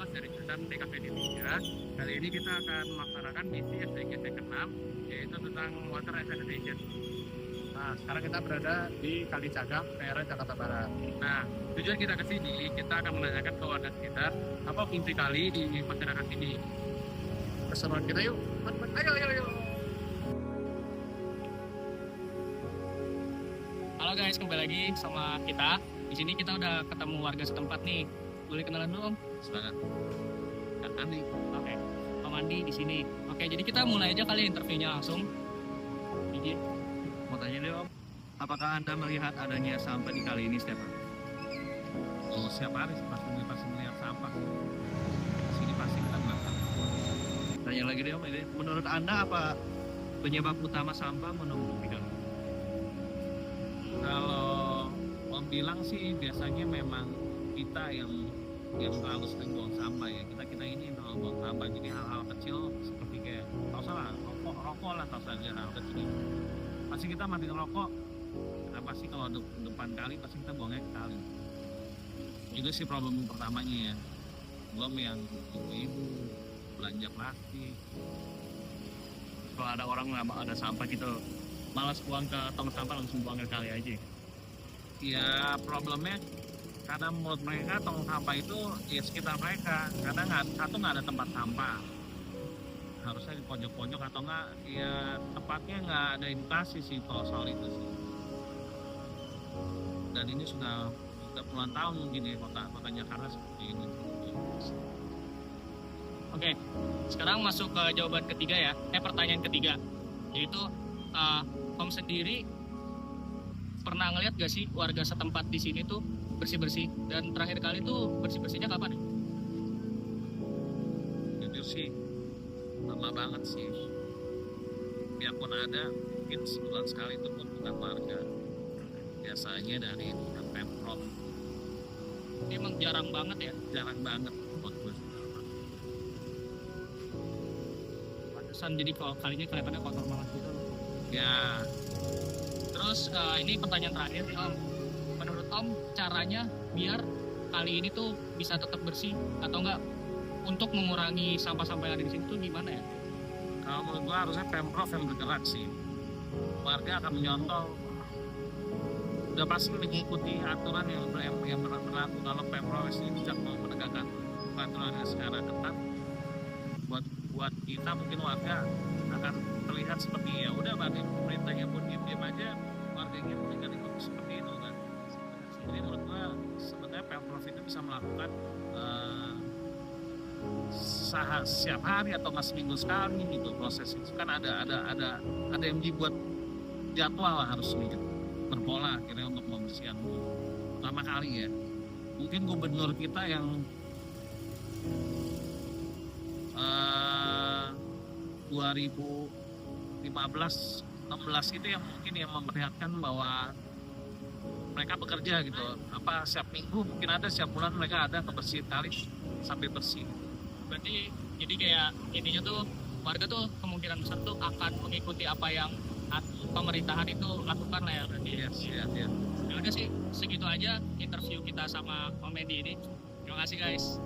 Thomas dari jurusan TKP Indonesia. Kali ini kita akan melaksanakan misi SDGs yang ke-6, yaitu tentang water and sanitation. Nah, sekarang kita berada di Kali Cagak, daerah Jakarta Barat. Nah, tujuan kita ke sini, kita akan menanyakan ke warga sekitar apa fungsi kali di masyarakat ini. Keseruan kita yuk, ayo. Halo guys, kembali lagi sama kita. Di sini kita udah ketemu warga setempat nih. Boleh kenalan dulu Om? Semangat. Kak Andi. Oke, Om Andi di sini. Oke, jadi kita mulai aja kali interviewnya langsung. Izin. Mau tanya deh Om, apakah Anda melihat adanya sampah di kali ini setiap hari? Oh, setiap hari sih pasti melihat sampah. Sini pasti kita makan. Tanya lagi deh Om, ini menurut Anda apa penyebab utama sampah menumpuk di kali? Kalau Om bilang sih biasanya memang kita yang selalu sering buang sampah ya. Kita ini yang buang sampah, jadi hal-hal kecil seperti kayak rokok lah, hal kecil. Pasti kita mati rokok, kita pasti kalau depan kali pasti kita buangnya ke kali. Itu sih problem pertamanya ya. Belum yang ibu-ibu belanja plastik. Kalau ada orang nggak ada sampah gitu, malas buang ke tong sampah, langsung buang ke kali aja. Ya problemnya karena menurut mereka tong sampah itu ya sekitar mereka, karena nggak ada tempat sampah. Harusnya di pojok-pojok atau nggak ya tempatnya nggak ada edukasi sih kalau soal itu sih. Dan ini sudah puluhan tahun mungkin ya kota Jakarta seperti ini. Oke, sekarang masuk ke jawaban ketiga ya. Pertanyaan ketiga, yaitu Om sendiri pernah ngeliat gak sih warga setempat di sini tuh bersih-bersih, dan terakhir kali tuh bersih-bersihnya kapan? Jujur sih lama banget sih. Biarpun ada mungkin sebulan sekali itu pun bukan warga, biasanya dari Pemprov. Ini emang jarang banget ya? Jarang banget buat gue. Pantesan jadi kalau kalinya kelihatannya kotor banget gitu. Ya, Terus ini pertanyaan terakhir nih Om. Menurut Om caranya biar kali ini tuh bisa tetap bersih atau enggak, untuk mengurangi sampah-sampah yang ada di sini tuh gimana ya? kalau menurut gue harusnya Pemprov yang bergerak sih. Warga akan menyontoh, udah pasti mengikuti aturan yang berlaku. Kalau Pemprov ini tidak mau menegakkan peraturan yang sekarang ketat, buat kita mungkin warga akan terlihat seperti ya udah berarti pemerintahnya pun diam aja, warganya pun tidak ikut seperti itu kan. Jadi menurut gua sebenarnya Pemprov itu bisa melakukan setiap hari atau nggak seminggu sekali gitu proses itu kan ada yang dibuat jadwal lah harus gitu, berpola akhirnya untuk pembersihan pertama kali ya. Mungkin gubernur kita yang 2015-16 itu yang mungkin yang memperlihatkan bahwa mereka bekerja gitu, apa setiap minggu mungkin ada, setiap bulan mereka ada kebersihan kali sampai bersih. Berarti jadi kayak intinya tuh warga tuh kemungkinan besar tuh akan mengikuti apa yang pemerintahan itu lakukan lah ya berarti. Yes. Ya udah sih, segitu aja interview kita sama Om Edi ini. Terima kasih guys.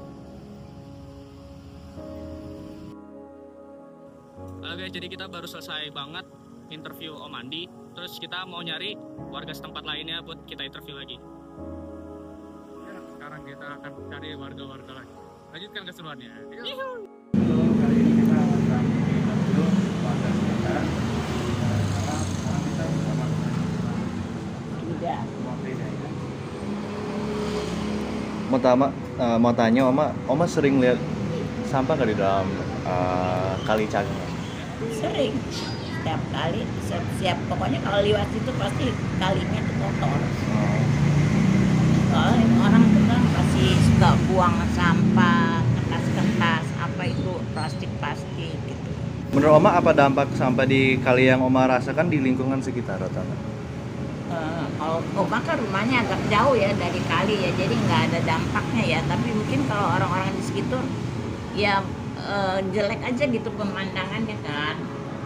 Oke, jadi kita baru selesai banget interview Om Andi. Terus kita mau nyari warga setempat lainnya buat kita interview lagi. Ya, sekarang kita akan cari warga-warga lagi. Lanjutkan keseruannya. Kali ini kita akan interview warga sekitar. Sekarang kita bersama Mau tanya Oma sering lihat sampah nggak di dalam Kali Cagak? Sering, setiap kali, pokoknya kalau lewat itu pasti kalinya tuh kotor. Soalnya orang tuh kan pasti suka buang sampah, kertas apa itu plastik gitu. Menurut Oma apa dampak sampah di kali yang Oma rasakan di lingkungan sekitar rata-rata? Kalau Oma kan rumahnya agak jauh ya dari kali ya, jadi nggak ada dampaknya ya. Tapi mungkin kalau orang-orang di sekitar ya jelek aja gitu pemandangannya kan.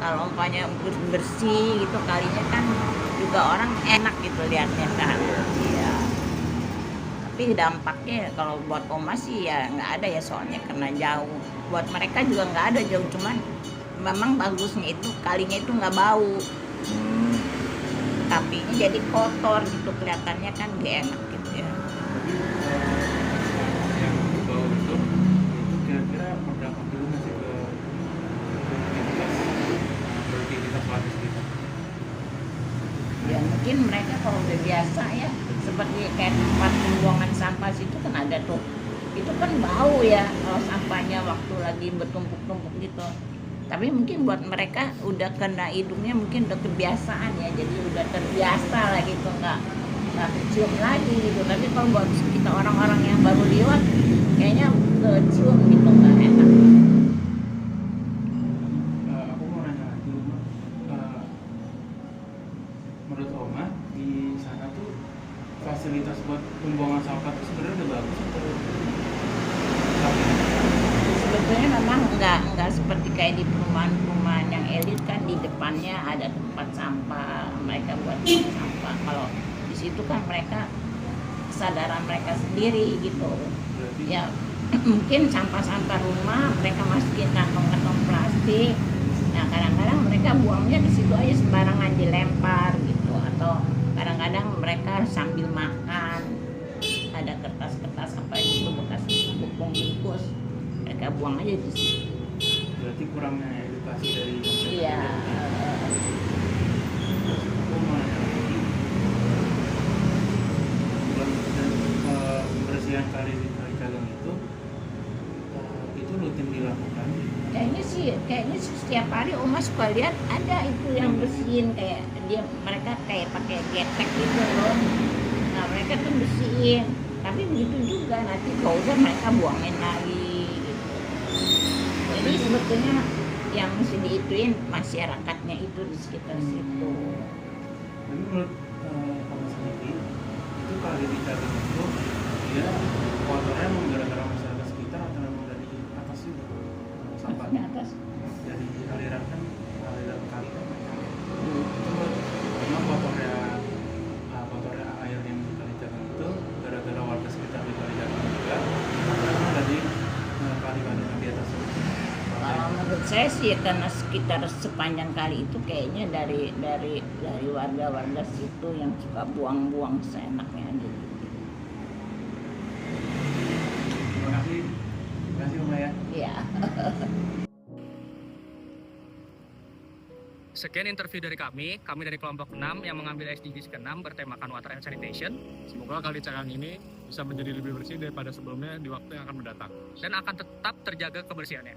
Kalau umpamanya bersih gitu kalinya kan juga orang enak gitu lihatnya kan. Iya. Tapi tapi dampaknya kalau buat Oma sih ya nggak ada ya, soalnya karena jauh. Buat mereka juga nggak ada jauh, cuman memang bagusnya itu kalinya itu nggak bau, Hmm. tapi jadi kotor gitu, kelihatannya kan gak enak gitu ya. Tapi yang bau itu kira-kira berdampak dulu nggak sih ke produktivitas warga sekitar? Ya mungkin mereka kalau udah biasa ya, seperti kayak tempat pembuangan sampah situ kan ada tuh, itu kan bau ya kalau sampahnya waktu lagi bertumpuk-tumpuk gitu. Tapi mungkin buat mereka udah kena hidungnya, mungkin udah kebiasaan ya, jadi udah terbiasa lah gitu, nggak kecium lagi gitu. Tapi kalau buat kita orang-orang yang baru lewat, kayaknya kecium gitu, nggak enak. Aku mau nanya lagi, Oma. Menurut Oma di sana tuh fasilitas buat pembuangan sampah tuh sebenarnya udah bagus atau Sebetulnya memang nggak seperti kayak di perumahan-perumahan yang elit kan, di depannya ada tempat sampah, mereka buat tempat sampah. Kalau di situ kan mereka kesadaran mereka sendiri gitu berarti ya. Mungkin sampah-sampah rumah mereka masukin kantong-kantong plastik, nah kadang-kadang mereka buangnya di situ aja sembarangan dilempar gitu, atau kadang-kadang mereka sambil makan ada kertas-kertas apa itu bekas bungkus, mereka buang aja di situ. berarti kurangnya edukasi dari masyarakat. Iya. Aku mau nanya lagi, dan pembersihan kali Cagam itu rutin dilakukan. Kayaknya sih setiap hari Oma suka lihat ada itu yang bersihin, kayak mereka kayak pakai getek gitu loh. Nah mereka tuh bersihin, tapi begitu juga nanti kalau udah mereka buangin lagi gitu. Jadi sebetulnya yang mesti diituin masyarakatnya itu di sekitar situ. Tapi menurut Oma sendiri, itu kali di Cagam itu dia kotornya emang gara-gara masyarakat sekitar atau memang dari atas juga Di sampahnya atas. dari aliran kali kan itu memang kotornya air yang di Kali Cagam itu gara-gara warga sekitar di Kali Cagam juga atau memang dari kali-kali yang di atas itu. Kalau menurut saya sih karena sekitar sepanjang kali itu kayaknya dari warga-warga situ yang suka buang-buang seenaknya aja. Terima kasih Oma ya. Iya. Sekian interview dari kami dari kelompok 6 yang mengambil SDGs ke-6 bertemakan Water and Sanitation. Semoga Kali Cagam ini bisa menjadi lebih bersih daripada sebelumnya di waktu yang akan mendatang. Dan akan tetap terjaga kebersihannya.